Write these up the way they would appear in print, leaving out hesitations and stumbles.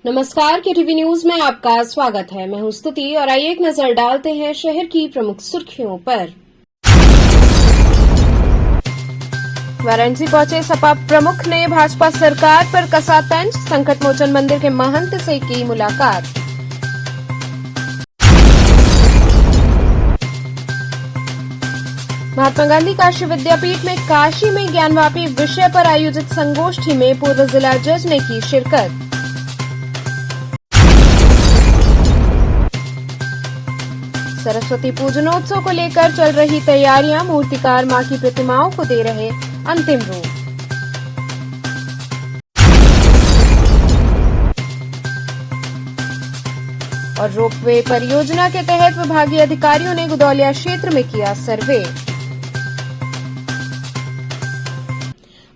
नमस्कार, KTV news में आपका स्वागत है। मैं हूं स्तुति और आइए एक नजर डालते हैं शहर की प्रमुख सुर्खियों पर। वाराणसी पहुंचे सपा प्रमुख ने भाजपा सरकार पर कसा तंज, संकट मोचन मंदिर के महंत से की मुलाकात। महात्मा गांधी काशी विद्यापीठ में काशी में ज्ञानवापी विषय पर आयोजित संगोष्ठी में पूर्व जिला जज ने की शिरकत। सरस्वती पूजनोत्सव को लेकर चल रही तैयारियां, मूर्तिकार मां की प्रतिमाओं को दे रहे अंतिम रूप। और रोपवे परियोजना के तहत विभागीय अधिकारियों ने गुदौलिया क्षेत्र में किया सर्वे।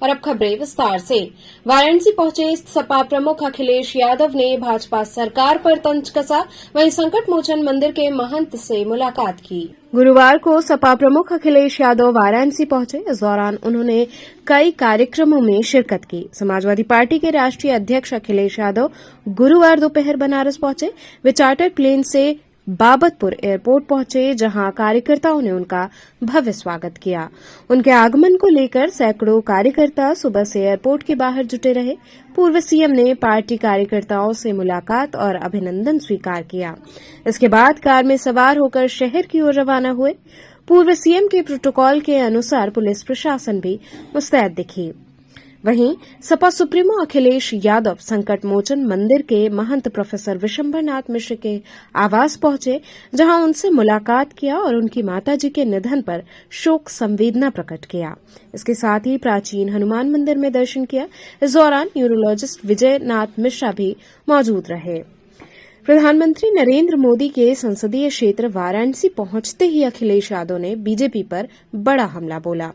और अब खबरें विस्तार से। वाराणसी पहुंचे सपा प्रमुख अखिलेश यादव ने भाजपा सरकार पर तंज कसा, वहीं संकट मोचन मंदिर के महंत से मुलाकात की। गुरुवार को सपा प्रमुख अखिलेश यादव वाराणसी पहुंचे। इस दौरान उन्होंने कई कार्यक्रमों में शिरकत की। समाजवादी पार्टी के राष्ट्रीय अध्यक्ष अखिलेश यादव गुरुवार दोपहर बनारस पहुंचे। वे चार्टर प्लेन से बाबतपुर एयरपोर्ट पहुंचे, जहां कार्यकर्ताओं ने उनका भव्य स्वागत किया। उनके आगमन को लेकर सैकड़ों कार्यकर्ता सुबह से एयरपोर्ट के बाहर जुटे रहे। पूर्व सीएम ने पार्टी कार्यकर्ताओं से मुलाकात और अभिनंदन स्वीकार किया। इसके बाद कार में सवार होकर शहर की ओर रवाना हुए। पूर्व सीएम के प्रोटोकॉल के अनुसार पुलिस प्रशासन भी मुस्तैद दिखी। वहीं सपा सुप्रीमो अखिलेश यादव संकट मोचन मंदिर के महंत प्रोफेसर विशंभरनाथ मिश्र के आवास पहुंचे, जहां उनसे मुलाकात किया और उनकी माताजी के निधन पर शोक संवेदना प्रकट किया। इसके साथ ही प्राचीन हनुमान मंदिर में दर्शन किया। इस दौरान न्यूरोलॉजिस्ट विजय नाथ मिश्रा भी मौजूद रहे। प्रधानमंत्री नरेंद्र मोदी के संसदीय क्षेत्र वाराणसी पहुंचते ही अखिलेश यादव ने बीजेपी पर बड़ा हमला बोला।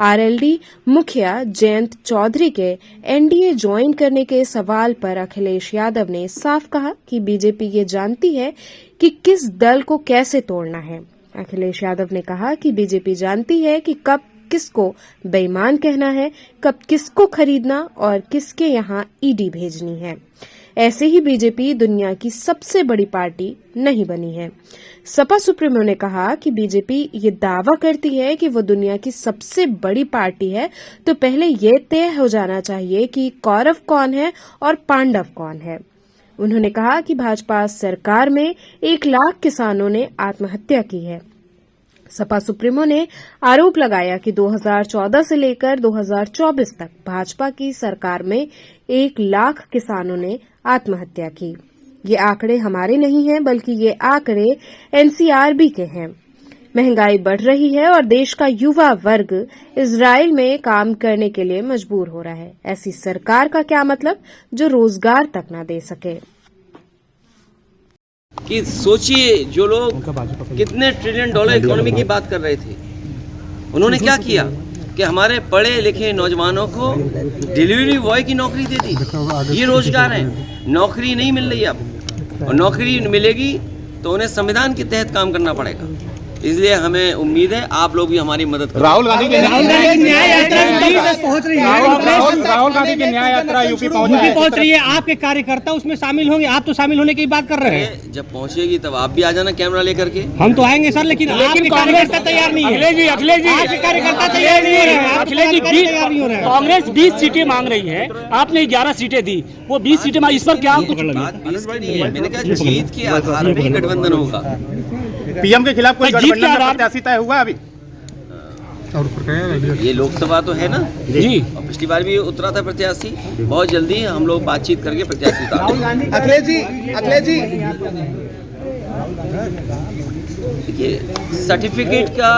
आरएलडी मुखिया जयंत चौधरी के एनडीए ज्वाइन करने के सवाल पर अखिलेश यादव ने साफ कहा कि बीजेपी ये जानती है कि किस दल को कैसे तोड़ना है। अखिलेश यादव ने कहा कि बीजेपी जानती है कि कब किसको बेईमान कहना है, कब किसको खरीदना और किसके यहां ईडी भेजनी है। ऐसे ही बीजेपी दुनिया की सबसे बड़ी पार्टी नहीं बनी है। सपा सुप्रीमो ने कहा कि बीजेपी ये दावा करती है कि वो दुनिया की सबसे बड़ी पार्टी है, तो पहले ये तय हो जाना चाहिए कि कौरव कौन है और पांडव कौन है। उन्होंने कहा कि भाजपा सरकार में 1 लाख किसानों ने आत्महत्या की है। सपा सुप्रीमो ने आरोप लगाया कि 2014 से लेकर 2024 तक भाजपा की सरकार में 1 लाख किसानों ने आत्महत्या की। ये आंकड़े हमारे नहीं हैं, बल्कि ये आंकड़े एनसीआरबी के हैं। महंगाई बढ़ रही है और देश का युवा वर्ग इजराइल में काम करने के लिए मजबूर हो रहा है। ऐसी सरकार का क्या मतलब जो रोजगार तक न दे सके। कि सोचिए, जो लोग कितने ट्रिलियन डॉलर इकोनॉमी की बात कर रहे थे, उन्होंने क्या किया कि हमारे पढ़े लिखे नौजवानों को डिलीवरी बॉय की नौकरी दे दी। ये रोजगार है। नौकरी नहीं मिल रही अब, और नौकरी मिलेगी तो उन्हें संविधान के तहत काम करना पड़ेगा। इसलिए हमें उम्मीद है आप लोग भी हमारी मदद करें। राहुल गांधी की न्याय यात्रा पहुंच रही है। राहुल गांधी की न्याय यात्रा यूपी पहुंच रही है। आपके कार्यकर्ता उसमें शामिल होंगे? आप तो शामिल होने की बात कर रहे हैं। जब पहुंचेगी तब आप भी आ जाना कैमरा लेकर के। हम तो आएंगे सर, लेकिन आपके कार्यकर्ता तैयार नहीं है। अखिलेश जी आपके कार्यकर्ता तैयार नहीं हो रहे हैं। अखिलेश जी तैयार नहीं हो रहे हैं। कांग्रेस 20 सीटें मांग रही है, आपने 11 सीटें दी। वो 20 सीटें इस पर क्या कुछ बात 20 की नहीं है। मैंने कहा जीत के आधार पर गठबंधन होगा। पीएम के खिलाफ कोई गठबंधन का प्रत्याशी तय हुआ अभी? ये लोकसभा तो है ना जी, और पिछली बार भी उतरा था प्रत्याशी। बहुत जल्दी हम लोग बातचीत करके प्रत्याशी उतारेंगे। अखिलेश जी देखिए, सर्टिफिकेट का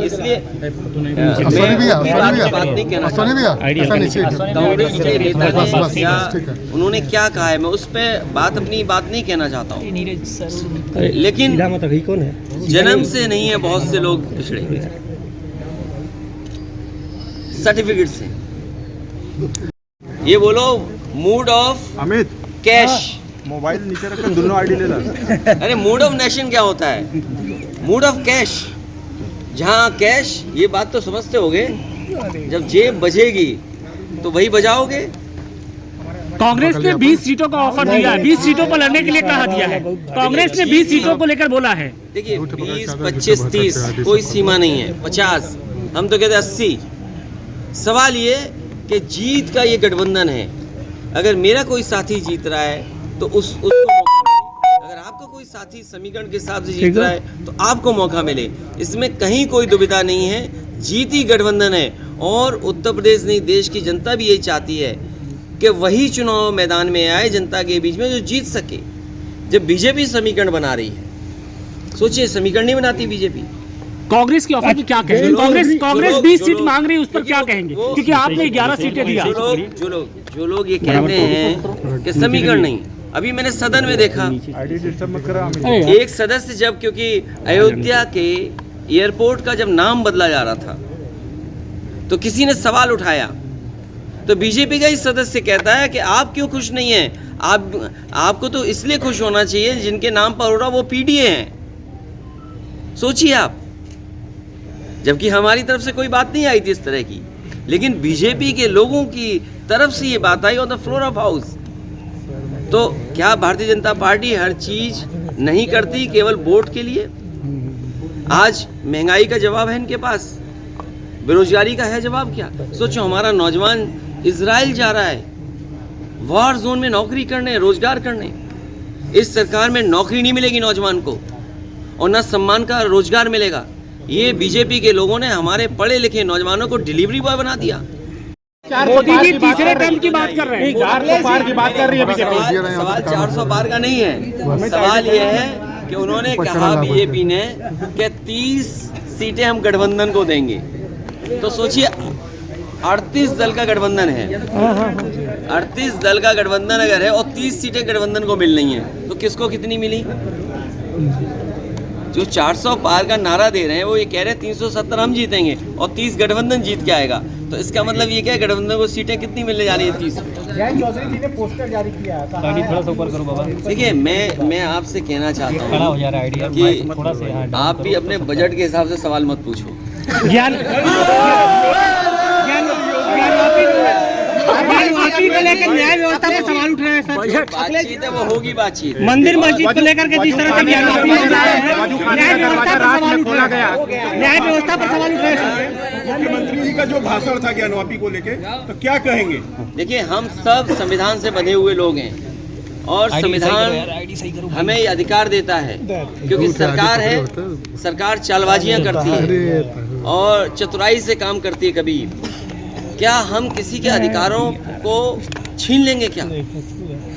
इसलिए बात नहीं कहना कांग्रेस के नेता ने क्या उन्होंने क्या कहा है, मैं उस पर अपनी बात नहीं कहना चाहता हूँ। लेकिन जन्म से नहीं है बहुत से लोग पिछड़े, सर्टिफिकेट से। ये बोलो mood off Amit cash, mobile नीचे रख के दोनों आईडी ले ला। अरे मूड ऑफ नेशन क्या होता है? मूड ऑफ कैश, जहाँ कैश, ये बात तो समझते होगे, जब जेब बजेगी तो वही बजाओगे। कांग्रेस ने 20 सीटों का ऑफर दिया है, 20 सीटों पर लड़ने के लिए कहा दिया है। कांग्रेस ने 20 सीटों को लेकर बोला है। देखिए 20, 25, 30 कोई सीमा नहीं है, 50 हम तो कहते 80। सवाल ये कि जीत का ये गठबंधन है। अगर मेरा कोई साथी जीत रहा है तो उसको मौका मिले, अगर आपका कोई साथी समीकरण के हिसाब से जीत रहा है तो आपको मौका मिले। इसमें कहीं कोई दुविधा नहीं है, जीती गठबंधन है। और उत्तर प्रदेश नहीं, देश की जनता भी यही चाहती है कि वही चुनाव मैदान में आए जनता के बीच में जो जीत सके। जब बीजेपी समीकरण बना रही है, सोचिए समीकरण नहीं बनाती बीजेपी। कांग्रेस की ऑफर की क्या कहेंगे? कांग्रेस 20 सीट मांग रही है, उस पर क्या कहेंगे? क्योंकि आपने 11 सीटें दिया। जो लोग ये कहते हैं कि समीकरण नहीं, अभी मैंने सदन में देखा एक सदस्य जब, क्योंकि अयोध्या के एयरपोर्ट का जब नाम बदला जा रहा था तो किसी ने सवाल उठाया, तो बीजेपी का ही सदस्य कहता है कि आप क्यों खुश नहीं हैं? आपको तो इसलिए खुश होना चाहिए जिनके नाम पर हो रहा वो पीडीए हैं। सोचिए आप, जबकि हमारी तरफ से कोई बात नहीं आई थी इस तरह की, लेकिन बीजेपी के लोगों की तरफ से ये बात आई on the floor of house. तो क्या भारतीय जनता पार्टी हर चीज नहीं करती केवल वोट के लिए? आज महंगाई का जवाब है इनके पास, बेरोजगारी का है जवाब क्या? सोचो हमारा नौजवान इजराइल जा रहा है वॉर जोन में नौकरी करने, रोजगार करने। इस सरकार में नौकरी नहीं मिलेगी नौजवान को और ना सम्मान का रोजगार मिलेगा। ये बीजेपी के लोगों ने हमारे पढ़े लिखे नौजवानों को डिलीवरी बॉय बना दिया। मोदी जी तीसरे टर्म की बात कर रहे हैं, 400 पार की बात कर रही है बीजेपी। सवाल 400 पार का नहीं है, सवाल ये है कि उन्होंने कहा बीजेपी ने कि 30 सीटें हम गठबंधन को देंगे। तो सोचिए 38 दल का गठबंधन है, 38 दल का गठबंधन अगर है और 30 सीटें गठबंधन को मिल रही हैं तो किसको कितनी मिली? जो 400 पार का नारा दे रहे हैं वो ये कह रहे हैं 370 हम जीतेंगे और 30 गठबंधन जीत के आएगा। तो इसका मतलब ये क्या है, गठबंधन को सीटें कितनी मिलने जा रही है? 30। चौधरी जी ने पोस्टर जारी किया है। थोड़ा सा ऊपर करो बाबा। देखिए मैं आपसे कहना चाहता हूँ कि आप भी अपने बजट के हिसाब से सवाल मत पूछो। ज्ञानवापी को लेकर न्याय व्यवस्था पर सवाल उठ रहे हैं सर। बातचीत है वो होगी बातचीत। मंदिर मस्जिद को लेकर के जिस तरह से ज्ञानवापी हो रहा है, न्याय व्यवस्था पर सवाल उठ रहा है, न्याय व्यवस्था पर सवाल उठ रहे हैं। मुख्यमंत्री जी का जो भाषण था ज्ञानवापी को लेके, तो क्या कहेंगे? देखिए हम सब संविधान से बंधे हुए लोग हैं और संविधान हमें ये अधिकार देता है, क्योंकि सरकार है, सरकार चालबाजियां करती है और चतुराई से काम करती है। कभी क्या हम किसी के अधिकारों को छीन लेंगे क्या?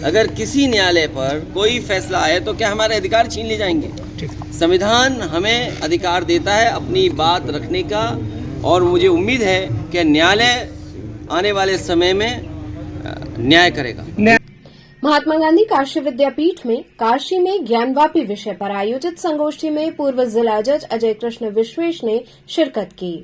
अगर किसी न्यायालय पर कोई फैसला आए तो क्या हमारे अधिकार छीन ले जाएंगे? संविधान हमें अधिकार देता है अपनी बात रखने का और मुझे उम्मीद है कि न्यायालय आने वाले समय में न्याय करेगा। महात्मा गांधी काशी विद्यापीठ में काशी में ज्ञानवापी विषय पर आयोजित संगोष्ठी में पूर्व जिला जज अजय कृष्ण विश्वेश ने शिरकत की।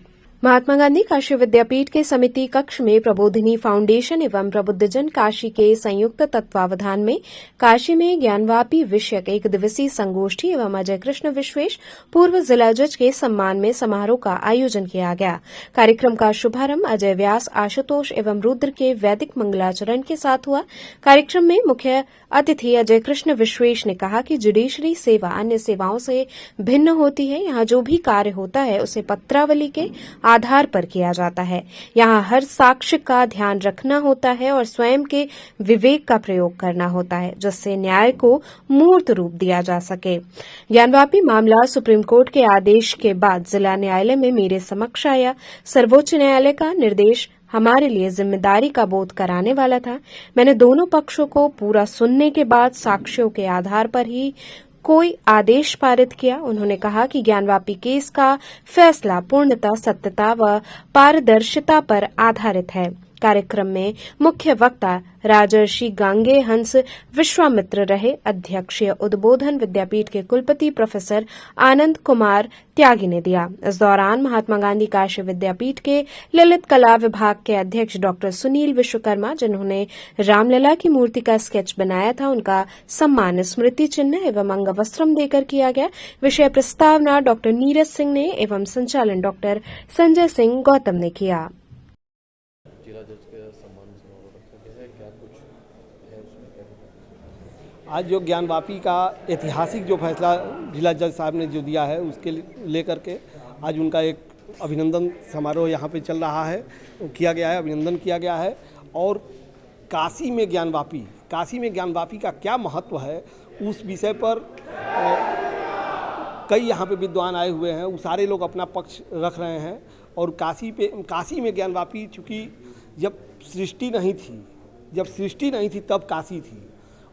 महात्मा गांधी काशी विद्यापीठ के समिति कक्ष में प्रबोधिनी फाउंडेशन एवं प्रबुद्धजन काशी के संयुक्त तत्वावधान में काशी में ज्ञानवापी विषयक एक दिवसीय संगोष्ठी एवं अजय कृष्ण विश्वेश पूर्व जिला जज के सम्मान में समारोह का आयोजन किया गया। कार्यक्रम का शुभारंभ अजय व्यास, आशुतोष एवं रुद्र के वैदिक मंगलाचरण के साथ हुआ। कार्यक्रम में मुख्य अतिथि अजय कृष्ण विश्वेश ने कहा कि जुडिशरी सेवा अन्य सेवाओं से भिन्न होती है। यहाँ जो भी कार्य होता है उसे पत्रावली के आधार पर किया जाता है। यहाँ हर साक्ष्य का ध्यान रखना होता है और स्वयं के विवेक का प्रयोग करना होता है, जिससे न्याय को मूर्त रूप दिया जा सके। ज्ञानवापी मामला सुप्रीम कोर्ट के आदेश के बाद जिला न्यायालय में मेरे समक्ष आया। सर्वोच्च न्यायालय का निर्देश हमारे लिए जिम्मेदारी का बोध कराने वाला था। मैंने दोनों पक्षों को पूरा सुनने के बाद साक्ष्यों के आधार पर ही कोई आदेश पारित किया। उन्होंने कहा कि ज्ञानवापी केस का फैसला पूर्णतः सत्यता व पारदर्शिता पर आधारित है। कार्यक्रम में मुख्य वक्ता राजर्षि गांगे हंस विश्वामित्र रहे। अध्यक्षीय उद्बोधन विद्यापीठ के कुलपति प्रोफेसर आनंद कुमार त्यागी ने दिया। इस दौरान महात्मा गांधी काशी विद्यापीठ के ललित कला विभाग के अध्यक्ष डॉक्टर सुनील विश्वकर्मा, जिन्होंने रामलला की मूर्ति का स्केच बनाया था, उनका सम्मान स्मृति चिन्ह एवं अंगवस्त्रम देकर किया गया। विषय प्रस्तावना डॉक्टर नीरज सिंह ने एवं संचालन डॉक्टर संजय सिंह गौतम ने किया। आज जो ज्ञानवापी का ऐतिहासिक जो फैसला जिला जज साहब ने जो दिया है उसके लेकर के आज उनका एक अभिनंदन समारोह यहाँ पे चल रहा है, किया गया है, अभिनंदन किया गया है। और काशी में ज्ञानवापी का क्या महत्व है उस विषय पर कई यहाँ पे विद्वान आए हुए हैं, वो सारे लोग अपना पक्ष रख रहे हैं। और काशी में ज्ञानवापी चूँकि जब सृष्टि नहीं थी तब काशी थी,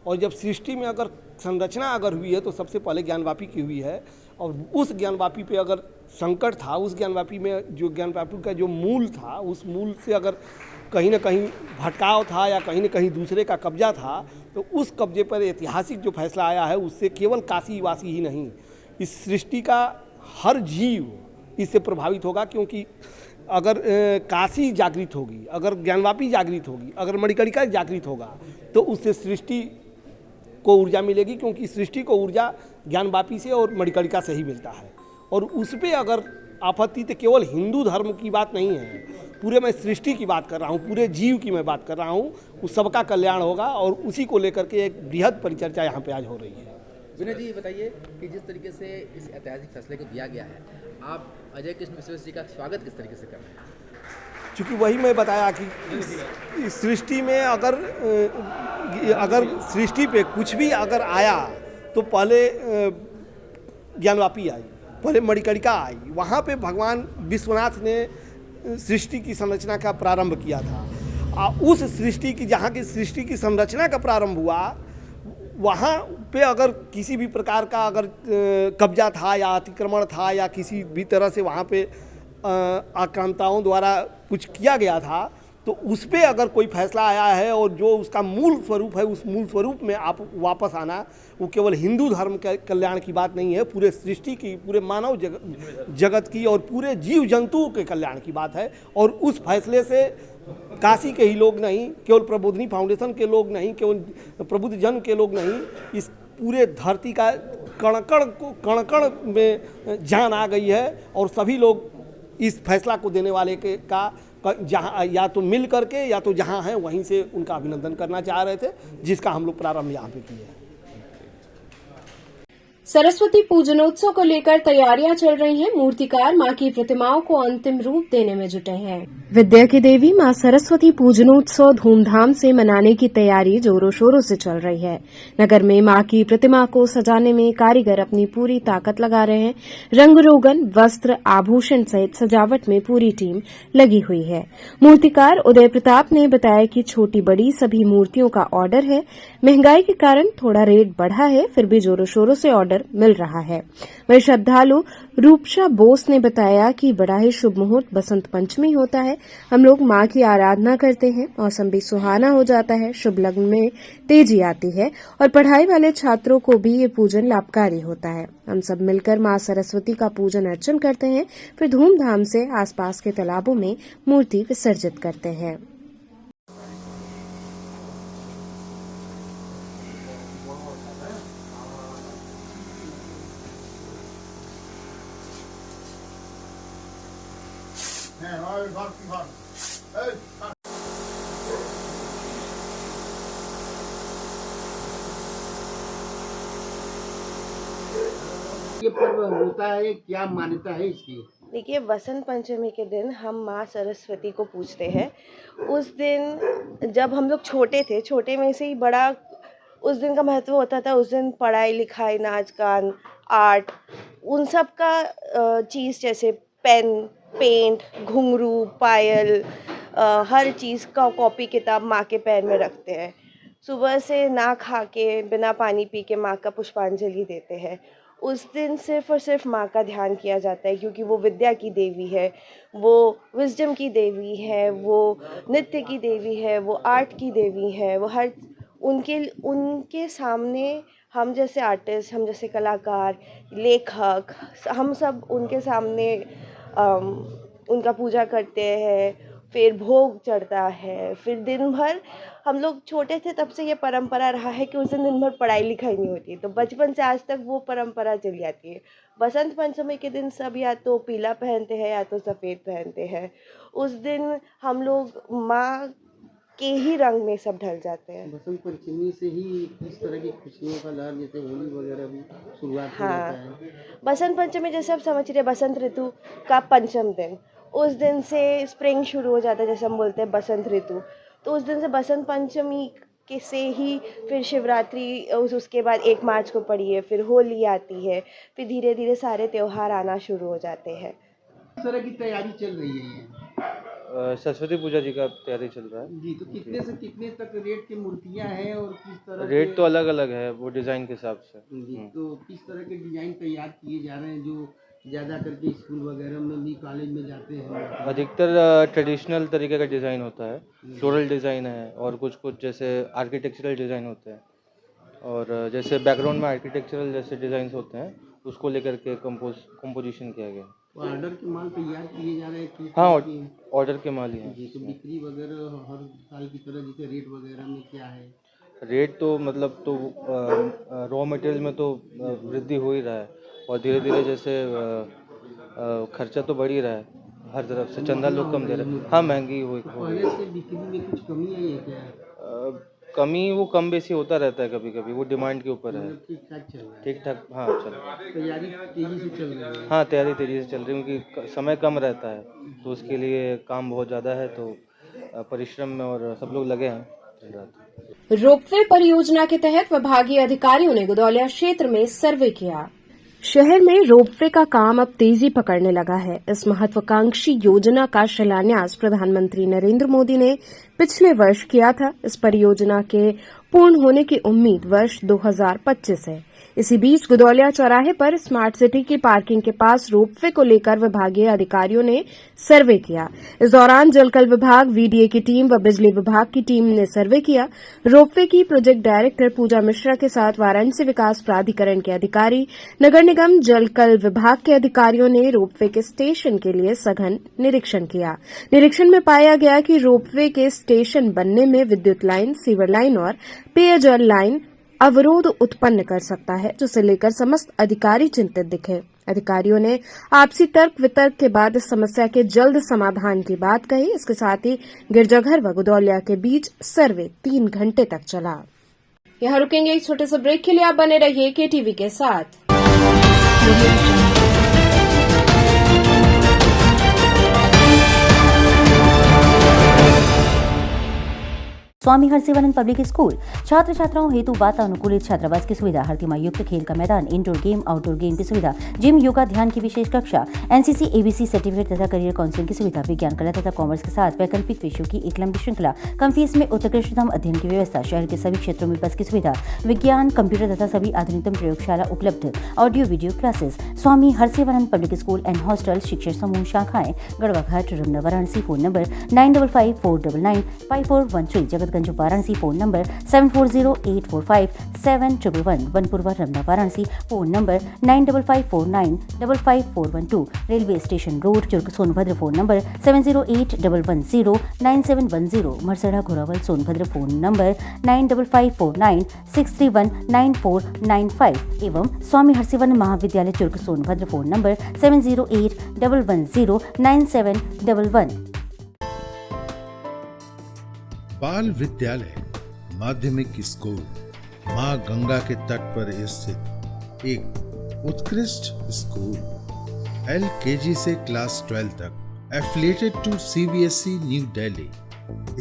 और जब सृष्टि में अगर संरचना अगर हुई है तो सबसे पहले ज्ञानवापी की हुई है। और उस ज्ञानवापी पे अगर संकट था, उस ज्ञानवापी में जो ज्ञानवापी का जो मूल था, उस मूल से अगर कहीं ना कहीं भटकाव था या कहीं ना कहीं दूसरे का कब्जा था, तो उस कब्जे पर ऐतिहासिक जो फैसला आया है उससे केवल काशी वासी ही नहीं, इस सृष्टि का हर जीव इससे प्रभावित होगा। क्योंकि अगर काशी जागृत होगी, अगर ज्ञानवापी जागृत होगी, अगर मणिकर्णिका जागृत होगा तो उससे सृष्टि को ऊर्जा मिलेगी, क्योंकि सृष्टि को ऊर्जा ज्ञानवापी से और मणिकर्णिका से ही मिलता है। और उस पर अगर आपत्ति, तो केवल हिंदू धर्म की बात नहीं है, पूरे मैं सृष्टि की बात कर रहा हूँ, पूरे जीव की मैं बात कर रहा हूँ, उस सबका कल्याण होगा। और उसी को लेकर के एक बृहद परिचर्चा यहाँ पे आज हो रही है। विनय जी, बताइए कि जिस तरीके से इस ऐतिहासिक फैसले को दिया गया है, आप अजय कृष्ण विश्वेश्वर जी का स्वागत किस तरीके से कर रहे हैं? चूँकि वही मैं बताया कि इस सृष्टि में अगर सृष्टि पे कुछ भी अगर आया तो पहले ज्ञानवापी आई, पहले मणिकर्णिका आई। वहाँ पे भगवान विश्वनाथ ने सृष्टि की संरचना का प्रारंभ किया था। उस सृष्टि की, जहाँ की सृष्टि की संरचना का प्रारंभ हुआ, वहाँ पे अगर किसी भी प्रकार का अगर कब्जा था या अतिक्रमण था या किसी भी तरह से वहाँ पे आक्रांताओं द्वारा कुछ किया गया था, तो उस पे अगर कोई फैसला आया है और जो उसका मूल स्वरूप है, उस मूल स्वरूप में आप वापस आना, वो केवल हिंदू धर्म के कल्याण की बात नहीं है, पूरे सृष्टि की, पूरे मानव जगत की और पूरे जीव जंतुओं के कल्याण की बात है। और उस फैसले से काशी के ही लोग नहीं, केवल प्रबोधिनी फाउंडेशन के लोग नहीं, केवल प्रबुद्ध जन के लोग नहीं, इस पूरे धरती का कण कण में जान आ गई है। और सभी लोग इस फैसला को देने वाले का जहाँ या तो मिल करके या तो जहाँ हैं वहीं से उनका अभिनंदन करना चाह रहे थे, जिसका हम लोग प्रारंभ यहाँ पे किए हैं। सरस्वती पूजनोत्सव को लेकर तैयारियां चल रही हैं। मूर्तिकार मां की प्रतिमाओं को अंतिम रूप देने में जुटे हैं। विद्या की देवी मां सरस्वती पूजनोत्सव धूमधाम से मनाने की तैयारी जोरों शोरों से चल रही है। नगर में मां की प्रतिमा को सजाने में कारीगर अपनी पूरी ताकत लगा रहे हैं। रंग रोगन, वस्त्र, आभूषण सहित सजावट में पूरी टीम लगी हुई है। मूर्तिकार उदय प्रताप ने बताया कि छोटी बड़ी सभी मूर्तियों का ऑर्डर है। महंगाई के कारण थोड़ा रेट बढ़ा है, फिर भी जोरों शोरों से ऑर्डर मिल रहा है। वही श्रद्धालु रूपशा बोस ने बताया कि बड़ा ही शुभ मुहूर्त बसंत पंचमी होता है। हम लोग मां की आराधना करते हैं, मौसम भी सुहाना हो जाता है, शुभ लग्न में तेजी आती है और पढ़ाई वाले छात्रों को भी ये पूजन लाभकारी होता है। हम सब मिलकर मां सरस्वती का पूजन अर्चन करते हैं, फिर धूमधाम से आसपास के तालाबों में मूर्ति विसर्जित करते हैं। ये पर्व होता है, क्या मान्यता है इसकी? देखिए, बसंत पंचमी के दिन हम माँ सरस्वती को पूजते हैं। उस दिन जब हम लोग छोटे थे, छोटे में से ही बड़ा उस दिन का महत्व होता था। उस दिन पढ़ाई लिखाई, नाच गान, आर्ट, उन सब का चीज़ जैसे पेन, पेंट, घुंघरू, पायल, हर चीज़ का कॉपी किताब माँ के पैर में रखते हैं। सुबह से ना खा के, बिना पानी पी के माँ का पुष्पांजलि देते हैं। उस दिन सिर्फ़ और सिर्फ माँ का ध्यान किया जाता है, क्योंकि वो विद्या की देवी है, वो विज़डम की देवी है, वो नृत्य की देवी है, वो आर्ट की देवी है। वो हर उनके सामने हम जैसे आर्टिस्ट, हम जैसे कलाकार, लेखक, हम सब उनके सामने उनका पूजा करते हैं। फिर भोग चढ़ता है। फिर दिन भर, हम लोग छोटे थे तब से ये परंपरा रहा है कि उस दिन भर पढ़ाई लिखाई नहीं होती, तो बचपन से आज तक वो परंपरा चली आती है। बसंत पंचमी के दिन सब या तो पीला पहनते हैं या तो सफ़ेद पहनते हैं। उस दिन हम लोग माँ के ही रंग में सब ढल जाते हैं। बसंत पंचमी से ही इस तरह की खुशियों का लहर, जैसे होली वगैरह भी शुरुआत हो हाँ, जाता है। बसंत पंचमी जैसे आप समझ रहे, बसंत ऋतु का पंचम दिन, उस दिन से स्प्रिंग शुरू हो जाता है, जैसे हम बोलते हैं बसंत ऋतु। तो उस दिन से बसंत पंचमी के से ही फिर शिवरात्रि, उसके बाद 1 मार्च को पड़ी है, फिर होली आती है, फिर धीरे धीरे सारे त्यौहार आना शुरू हो जाते हैं। किस तरह की तैयारी चल रही है ये? सरस्वती पूजा जी का तैयारी चल रहा है जी, तो कितने से कितने तक रेट की मूर्तियां हैं और किस तरह रेट तो अलग अलग है वो डिज़ाइन के हिसाब से। जी, तो किस तरह के डिजाइन तैयार किए जा रहे हैं जो ज़्यादा करके स्कूल वगैरह में भी, कॉलेज में जाते हैं? अधिकतर ट्रेडिशनल तरीके का डिज़ाइन होता है, फ्लोरल डिज़ाइन है और कुछ कुछ जैसे आर्किटेक्चरल डिज़ाइन होते हैं, और जैसे बैकग्राउंड में आर्किटेक्चरल जैसे डिज़ाइंस होते हैं उसको लेकर के कंपोजिशन किया गया। तो ऑर्डर के माल तैयार किए जा रहे हैं कि? हाँ, ऑर्डर के माल ही हैं। जी, तो बिक्री वगैरह हर साल की तरह, जैसे रेट वगैरह में क्या है? रेट तो मतलब तो रॉ मटेरियल में तो वृद्धि हो ही रहा है, और धीरे धीरे जैसे खर्चा तो बढ़ ही रहा है, हर तरफ से चंदा लोग कम दे रहे हैं। हाँ, महंगी हो पहले से बिक्री में कुछ कमी आई है क्या? कमी वो कम बेसी होता रहता है, कभी कभी वो डिमांड के ऊपर है। ठीक ठाक चल रहा है? ठीक ठाक, हाँ चल रहा है। तैयारी तेजी से चल रही है? हाँ, तैयारी तेजी से चल रही है क्योंकि समय कम रहता है, तो उसके लिए काम बहुत ज़्यादा है, तो परिश्रम में और सब लोग लगे हैं दिन रात। रोपवे परियोजना के तहत विभागीय अधिकारियों ने गुदौलिया क्षेत्र में सर्वे किया। शहर में रोपवे का काम अब तेजी पकड़ने लगा है। इस महत्वाकांक्षी योजना का शिलान्यास प्रधानमंत्री नरेंद्र मोदी ने पिछले वर्ष किया था। इस परियोजना के पूर्ण होने की उम्मीद वर्ष 2025 है। इसी बीच गुदौलिया चौराहे पर स्मार्ट सिटी की पार्किंग के पास रोपवे को लेकर विभागीय अधिकारियों ने सर्वे किया। इस दौरान जलकल विभाग, वीडीए की टीम व बिजली विभाग की टीम ने सर्वे किया। रोपवे की प्रोजेक्ट डायरेक्टर पूजा मिश्रा के साथ वाराणसी विकास प्राधिकरण के अधिकारी, नगर निगम, जलकल विभाग के अधिकारियों ने रोपवे के स्टेशन के लिए सघन निरीक्षण किया। निरीक्षण में पाया गया कि रोपवे के स्टेशन बनने में विद्युत लाइन, सीवर लाइन और पेयजल लाइन अवरोध उत्पन्न कर सकता है, जिसे लेकर समस्त अधिकारी चिंतित दिखे। अधिकारियों ने आपसी तर्क वितर्क के बाद इस समस्या के जल्द समाधान की बात कही। इसके साथ ही गिरजाघर व गुदौलिया के बीच सर्वे 3 घंटे तक चला। यहाँ रुकेंगे एक छोटे से ब्रेक के लिए। आप बने रहिए केटीवी के साथ। स्वामी हरसिवानंद पब्लिक स्कूल छात्र छात्राओं हेतु वातानुकूलित छात्रावास की सुविधा, हर तिमाही युक्त खेल का मैदान, इंडोर गेम आउटडोर गेम की सुविधा, जिम, योगा, ध्यान की विशेष कक्षा, एनसीसी, एबीसी सर्टिफिकेट तथा करियर काउंसलिंग की सुविधा, विज्ञान, कला तथा कॉमर्स के साथ वैकल्पिक विषयों की एक लंबी श्रृंखला, कम फीस में उत्कृष्टतम अध्ययन की व्यवस्था, शहर के सभी क्षेत्रों में बस की सुविधा, विज्ञान, कंप्यूटर तथा सभी आधुनिकतम प्रयोगशाला उपलब्ध, audio video classes. Swami Harsivanand public school and hostel, शिक्षण समूह शाखाएं Garhwa Ghat, Ramna, Varanasi. Phone number 9554995413, Jagatganj Varanasi. Phone number 7408457111, Vanpurwa, Ramna, Varanasi. Phone number 9554955412, railway station road, Churk, Sonbhadra. Phone number 7081109710, Marsara, Ghorawal, Sonbhadra. Phone number 954963199495 एवं स्वामी हरसिवानंद महाविद्यालय, चुर्क, सोनभद्र। Phone number 7081109711। बाल विद्यालय माध्यमिक स्कूल मां गंगा के तट पर स्थित एक उत्कृष्ट स्कूल, LKG से क्लास 12 तक, affiliated to CBSE new Delhi,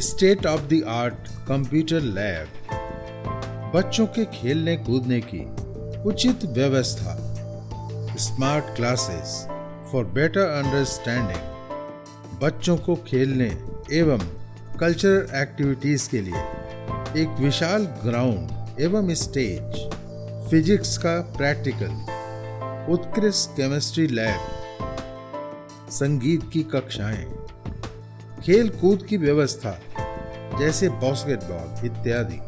state of the art computer lab, बच्चों के खेलने कूदने की उचित व्यवस्था, smart classes for better understanding, बच्चों को खेलने एवं कल्चरल एक्टिविटीज के लिए एक विशाल ग्राउंड एवं स्टेज, फिजिक्स का प्रैक्टिकल, उत्कृष्ट केमिस्ट्री लैब, संगीत की कक्षाएं, खेल कूद की व्यवस्था जैसे बास्केटबॉल इत्यादि,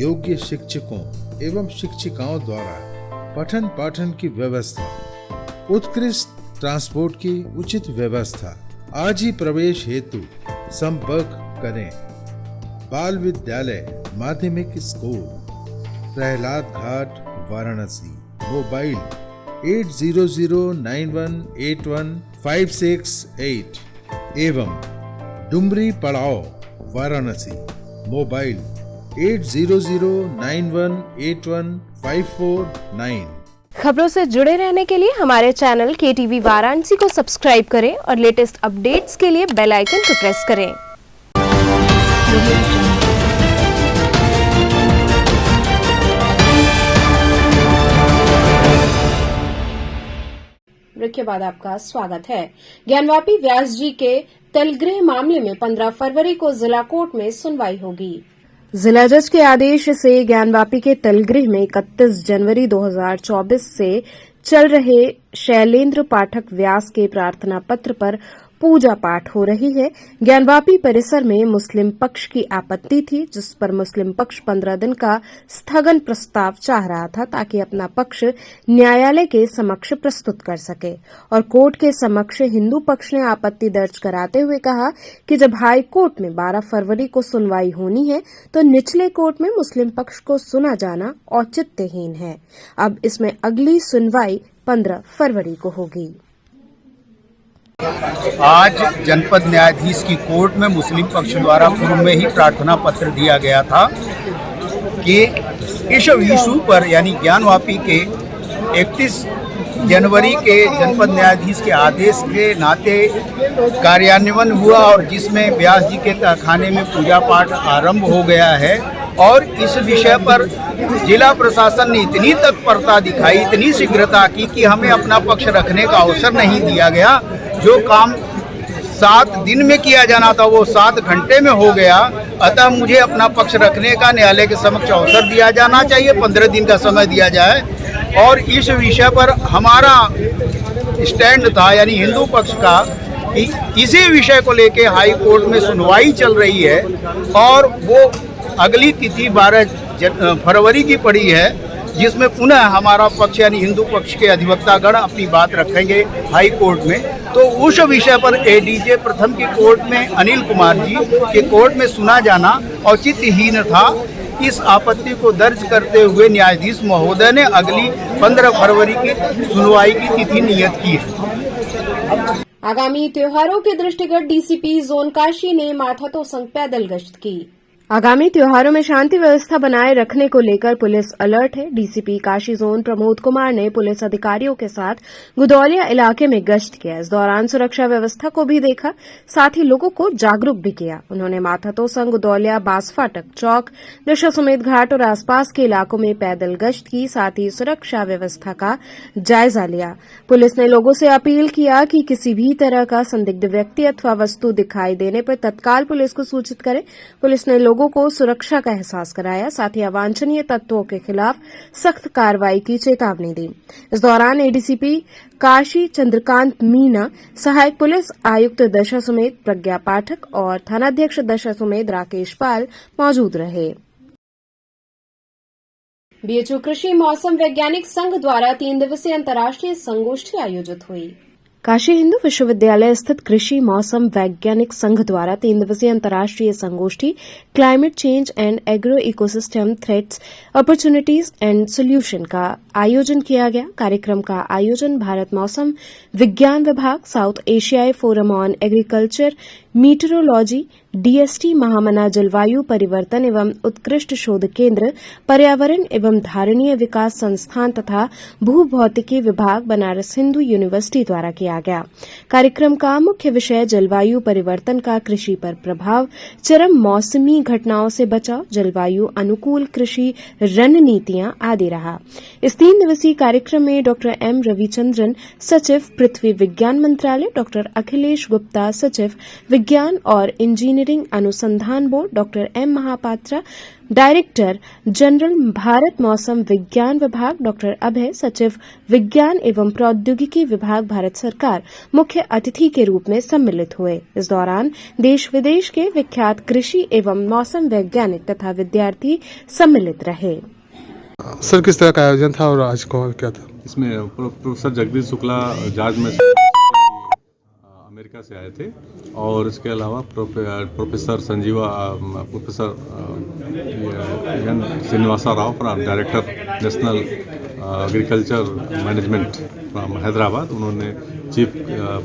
योग्य शिक्षकों एवं शिक्षिकाओं द्वारा पठन पाठन की व्यवस्था, उत्कृष्ट ट्रांसपोर्ट की उचित व्यवस्था। आज ही प्रवेश हेतु संपर्क करें। बाल विद्यालय माध्यमिक स्कूल, प्रहलाद घाट, वाराणसी। मोबाइल 8009181568 एवं डुमरी पड़ाव वाराणसी। मोबाइल 8009181549। खबरों से जुड़े रहने के लिए हमारे चैनल KTV वाराणसी को सब्सक्राइब करें और लेटेस्ट अपडेट्स के लिए बेल आइकन को प्रेस करें। ब्रेक के बाद आपका स्वागत है। ज्ञानवापी व्यास जी के तलगृह मामले में 15 फरवरी को जिला कोर्ट में सुनवाई होगी। जिला जज के आदेश से ज्ञानवापी के तलगृह में 31 जनवरी 2024 से चल रहे शैलेंद्र पाठक व्यास के प्रार्थना पत्र पर पूजा पाठ हो रही है। ज्ञानवापी परिसर में मुस्लिम पक्ष की आपत्ति थी, जिस पर मुस्लिम पक्ष 15 दिन का स्थगन प्रस्ताव चाह रहा था ताकि अपना पक्ष न्यायालय के समक्ष प्रस्तुत कर सके। और कोर्ट के समक्ष हिंदू पक्ष ने आपत्ति दर्ज कराते हुए कहा कि जब हाई कोर्ट में 12 फरवरी को सुनवाई होनी है तो निचले कोर्ट में मुस्लिम पक्ष को सुना जाना औचित्यहीन है। अब इसमें अगली सुनवाई 15 फरवरी को होगी। आज जनपद न्यायाधीश की कोर्ट में मुस्लिम पक्ष द्वारा पूर्व में ही प्रार्थना पत्र दिया गया था कि इस इशू पर यानी ज्ञानवापी के 31 जनवरी के जनपद न्यायाधीश के आदेश के नाते कार्यान्वयन हुआ और जिसमें व्यास जी के तहखाने में पूजा पाठ आरंभ हो गया है। और इस विषय पर जिला प्रशासन ने इतनी तत्परता दिखाई, इतनी शीघ्रता की कि हमें अपना पक्ष रखने का अवसर नहीं दिया गया। जो काम 7 दिन में किया जाना था वो 7 घंटे में हो गया। अतः मुझे अपना पक्ष रखने का न्यायालय के समक्ष अवसर दिया जाना चाहिए, 15 दिन का समय दिया जाए। और इस विषय पर हमारा स्टैंड था यानी हिंदू पक्ष का कि इसी विषय को लेके हाई कोर्ट में सुनवाई चल रही है और वो अगली तिथि 12 फरवरी की पड़ी है, जिसमें पुनः हमारा पक्ष यानी हिंदू पक्ष के अधिवक्तागण अपनी बात रखेंगे हाई कोर्ट में। तो उस विषय पर एडीजे प्रथम की कोर्ट में अनिल कुमार जी के कोर्ट में सुना जाना औचित्यहीन था। इस आपत्ति को दर्ज करते हुए न्यायाधीश महोदय ने अगली 15 फरवरी की सुनवाई की तिथि नियत की है। आगामी त्योहारों के दृष्टिगत डीसीपी जोन काशी ने माथातो संग पैदल गश्त की। आगामी त्योहारों में शांति व्यवस्था बनाए रखने को लेकर पुलिस अलर्ट है। डीसीपी काशी जोन प्रमोद कुमार ने पुलिस अधिकारियों के साथ गुदौलिया इलाके में गश्त किया। इस दौरान सुरक्षा व्यवस्था को भी देखा, साथ ही लोगों को जागरूक भी किया। उन्होंने माथातो संग गुदौलिया, बासफाटक चौक, दशाश्वमेध घाट और आसपास के इलाकों में पैदल गश्त की, साथ ही सुरक्षा व्यवस्था का जायजा लिया। पुलिस ने लोगों से अपील किया कि किसी भी तरह का संदिग्ध व्यक्ति अथवा वस्तु दिखाई देने पर तत्काल पुलिस को सूचित करें। पुलिस ने लोगों को सुरक्षा का एहसास कराया, साथ ही अवांछनीय तत्वों के खिलाफ सख्त कार्रवाई की चेतावनी दी। इस दौरान एडीसीपी काशी चंद्रकांत मीना, सहायक पुलिस आयुक्त दशाश्वमेध प्रज्ञा पाठक और थानाध्यक्ष दशाश्वमेध राकेश पाल मौजूद रहे। बीएचयू कृषि मौसम वैज्ञानिक संघ द्वारा 3 दिवसीय अंतर्राष्ट्रीय संगोष्ठी आयोजित हुई। काशी हिंदू विश्वविद्यालय स्थित कृषि मौसम वैज्ञानिक संघ द्वारा 3 दिवसीय अंतर्राष्ट्रीय संगोष्ठी climate change and agro ecosystem threats, opportunities and solution का आयोजन किया गया। कार्यक्रम का आयोजन भारत मौसम विज्ञान विभाग, साउथ एशियाई forum on agriculture meteorology, DST, Mahamana जलवायु परिवर्तन एवं उत्कृष्ट शोध केंद्र, पर्यावरण एवं धारणीय विकास संस्थान तथा भूभौतिकी विभाग, बनारस हिंदू यूनिवर्सिटी द्वारा किया गया। कार्यक्रम का मुख्य विषय जलवायु परिवर्तन का कृषि पर प्रभाव, चरम मौसमी घटनाओं से बचाव, जलवायु अनुकूल कृषि रणनीतियां आदि रहा। इस 3 दिवसीय कार्यक्रम में डॉक्टर एम रविचंद्रन, सचिव पृथ्वी विज्ञान मंत्रालय, डॉक्टर अखिलेश गुप्ता, सचिव विज्ञान और इंजीनियरिंग अनुसंधान board, doctor M Mahapatra, director general Bharat मौसम विज्ञान विभाग, डॉक्टर अभय, सचिव विज्ञान एवं प्रौद्योगिकी विभाग, भारत सरकार, मुख्य अतिथि के रूप में सम्मिलित हुए। इस दौरान देश विदेश के विख्यात कृषि एवं मौसम वैज्ञानिक तथा विद्यार्थी सम्मिलित रहे। सर, किस तरह का आयोजन था और आज को क्या था? इसमें प्रोफेसर जगदीश शुक्ला जॉर्ज में अमेरिका से आए थे और इसके अलावा professor professor N Srinivasa Rao, director national agriculture management from Hyderabad, उन्होंने चीफ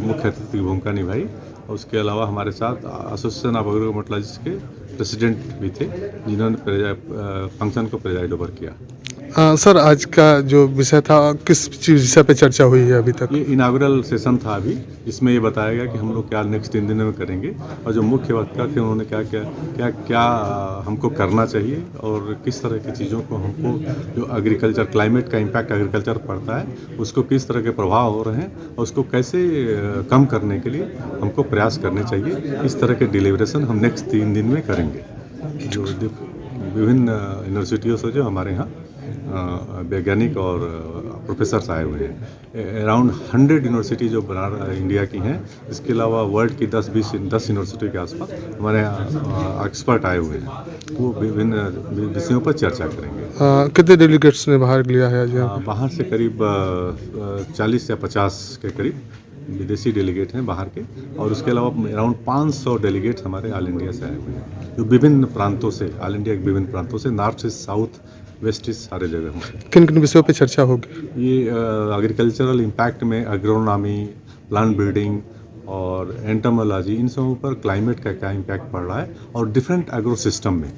मुख्य अतिथि की भूमिका निभाई। और उसके अलावा हमारे साथ एसोसिएशन ऑफ एग्रोमेट्रोलॉजिस्ट के प्रेसिडेंट भी थे जिन्होंने फंक्शन को प्रेजाइड ओवर किया। सर आज का जो विषय था किस विषय पे चर्चा हुई है अभी तक? ये इनागुरल सेशन था अभी, जिसमें ये बताया गया कि हम लोग क्या नेक्स्ट 3 दिन में करेंगे और जो मुख्य वक्ता थे उन्होंने क्या हमको करना चाहिए और किस तरह की चीज़ों को हमको जो एग्रीकल्चर क्लाइमेट का इम्पैक्ट एग्रीकल्चर पड़ता है उसको किस तरह के प्रभाव हो रहे हैं और उसको कैसे कम करने के लिए हमको प्रयास करने चाहिए। इस तरह के डिलीवरेशन हम नेक्स्ट 3 दिन में करेंगे। जो विभिन्न यूनिवर्सिटियों से जो हमारे यहाँ वैज्ञानिक और प्रोफेसर्स आए हुए हैं, अराउंड 100 यूनिवर्सिटी जो इंडिया की हैं, इसके अलावा वर्ल्ड की 10 यूनिवर्सिटी के आसपास हमारे यहाँ एक्सपर्ट आए हुए हैं, वो विभिन्न विषयों पर चर्चा करेंगे। कितने डेलीगेट्स ने भाग लिया है? बाहर से करीब 40 या 50 के करीब विदेशी डेलीगेट हैं बाहर के, और उसके अलावा अराउंड 500 डेलीगेट्स हमारे ऑल इंडिया से आए हुए हैं, जो विभिन्न प्रांतों से, ऑल इंडिया के विभिन्न प्रांतों से, नॉर्थ से साउथ वेस्ट इस सारे जगहों से। किन किन विषयों पे चर्चा होगी? ये एग्रीकल्चरल इम्पैक्ट में एग्रोनॉमी, प्लांट ब्रीडिंग और एंटोमोलॉजी, इन सबों पर क्लाइमेट का क्या इम्पैक्ट पड़ रहा है और डिफरेंट एग्रो सिस्टम में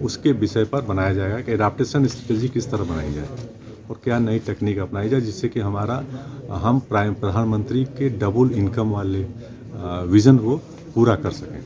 उसके विषय पर बनाया जाएगा कि एडाप्टेशन स्ट्रेटेजी किस तरह बनाई जाए और क्या नई टेक्निक अपनाई जाए जिससे कि हम प्रधानमंत्री के डबल इनकम वाले विजन को पूरा कर सकें।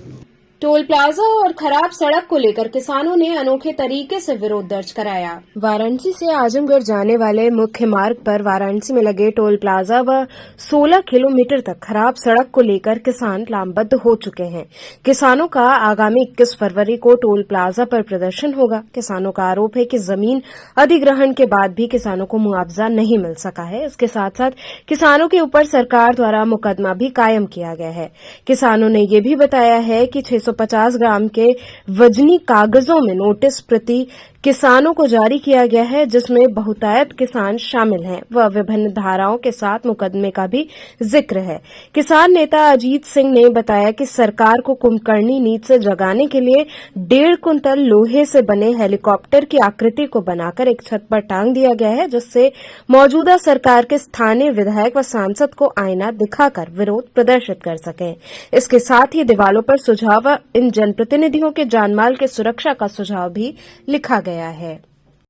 टोल प्लाजा और खराब सड़क को लेकर किसानों ने अनोखे तरीके से विरोध दर्ज कराया। वाराणसी से आजमगढ़ जाने वाले मुख्य मार्ग पर वाराणसी में लगे टोल प्लाजा व 16 किलोमीटर तक खराब सड़क को लेकर किसान लामबंद हो चुके हैं। किसानों का आगामी 21 फरवरी को टोल प्लाजा पर प्रदर्शन होगा। किसानों का आरोप है कि जमीन अधिग्रहण के बाद भी किसानों को मुआवजा नहीं मिल सका है। इसके साथ साथ किसानों के ऊपर सरकार द्वारा मुकदमा भी कायम किया गया है। किसानों ने ये भी बताया है कि 650 ग्राम के वजनी कागजों में नोटिस प्रति किसानों को जारी किया गया है, जिसमें बहुतायत किसान शामिल हैं व विभिन्न धाराओं के साथ मुकदमे का भी जिक्र है। किसान नेता अजीत सिंह ने बताया कि सरकार को कुंभकर्णी नींद से जगाने के लिए 1.5 कुंतल लोहे से बने हेलीकॉप्टर की आकृति को बनाकर एक छत पर टांग दिया गया है, जिससे मौजूदा सरकार के स्थानीय विधायक व सांसद को आईना दिखाकर विरोध प्रदर्शित कर सकें। इसके साथ ही दीवालों पर सुझाव व इन जनप्रतिनिधियों के जानमाल की सुरक्षा का सुझाव भी लिखा गया है।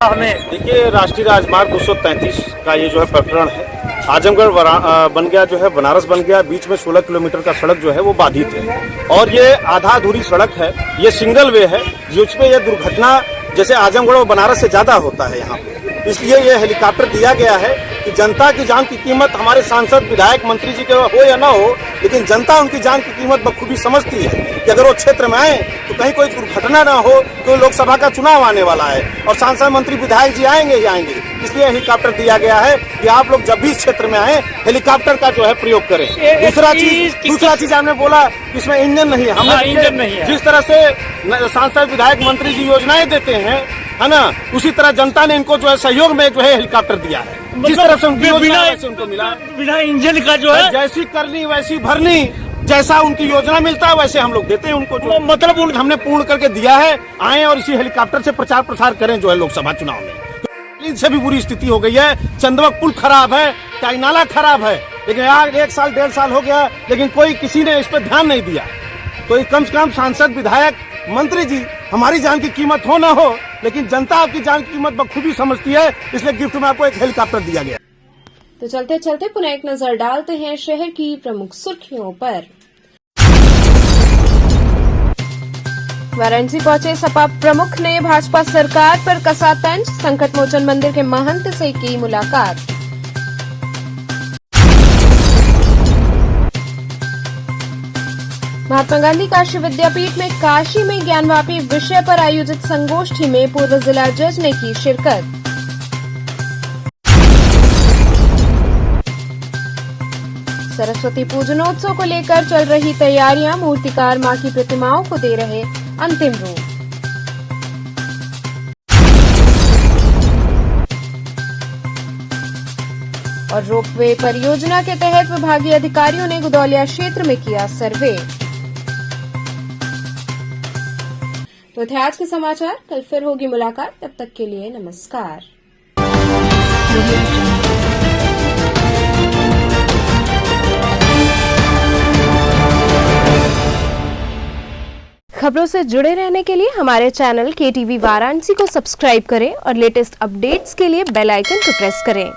देखिए, राष्ट्रीय राजमार्ग 235 का ये जो है प्रकरण है, आजमगढ़ बन गया, जो है बनारस बन गया, बीच में 16 किलोमीटर का सड़क जो है वो बाधित है और ये आधा अधूरी सड़क है, ये सिंगल वे है, जिसमें ये दुर्घटना जैसे आजमगढ़ और बनारस से ज्यादा होता है यहाँ पे। इसलिए ये हेलीकॉप्टर दिया गया है कि जनता की जान की कीमत, हमारे सांसद विधायक मंत्री जी के हो या ना हो, लेकिन जनता उनकी जान की कीमत बखूबी समझती है कि अगर वो क्षेत्र में आए तो कहीं कोई दुर्घटना ना हो, तो लोकसभा का चुनाव आने वाला है और सांसद मंत्री विधायक जी आएंगे ही आएंगे। इसलिए हेलीकॉप्टर दिया गया है कि आप लोग जब भी इस क्षेत्र में आए हेलीकॉप्टर का जो है प्रयोग करें। दूसरा चीज आपने बोला इसमें इंजन नहीं है, हमने जिस तरह से सांसद विधायक मंत्री जी योजनाएं देते हैं, है ना, उसी तरह जनता ने इनको जो है सहयोग में जो है हेलीकॉप्टर दिया है। जिस तरह से उनको मिला बिना इंजन का जो है, जैसी करनी वैसी भरनी, जैसा उनकी योजना मिलता है वैसे हम लोग देते हैं उनको, जो मतलब हमने पूर्ण करके दिया है। आए और इसी हेलीकॉप्टर से प्रचार प्रसार करें जो है लोकसभा चुनाव में। इनसे भी बुरी स्थिति हो गई है, चंदवक पुल खराब है, टाई नाला खराब है, लेकिन यार 1 साल 1.5 साल हो गया, लेकिन कोई किसी ने इस पर ध्यान नहीं दिया। तो कम से कम सांसद विधायक मंत्री जी, हमारी जान की कीमत हो ना हो, लेकिन जनता आपकी जान की कीमत बखूबी समझती है, इसलिए गिफ्ट में आपको एक हेलीकॉप्टर दिया गया। तो चलते चलते पुनः एक नजर डालते हैं शहर की प्रमुख सुर्खियों पर। वाराणसी पहुंचे सपा प्रमुख ने भाजपा सरकार पर कसा तंज, संकट मोचन मंदिर के महंत से की मुलाकात। महात्मा गांधी काशी विद्यापीठ में काशी में ज्ञानवापी विषय पर आयोजित संगोष्ठी में पूर्व जिला जज ने की शिरकत। सरस्वती पूजनोत्सव को लेकर चल रही तैयारियां, मूर्तिकार मां की प्रतिमाओं को दे रहे अंतिम रूप। और रोपवे परियोजना के तहत विभागीय अधिकारियों ने गुदौलिया क्षेत्र में किया सर्वे। तो थे आज के समाचार, कल फिर होगी मुलाकात, तब तक के लिए नमस्कार। खबरों से जुड़े रहने के लिए हमारे चैनल KTV वाराणसी को सब्सक्राइब करें और लेटेस्ट अपडेट्स के लिए बेल आइकन को प्रेस करें।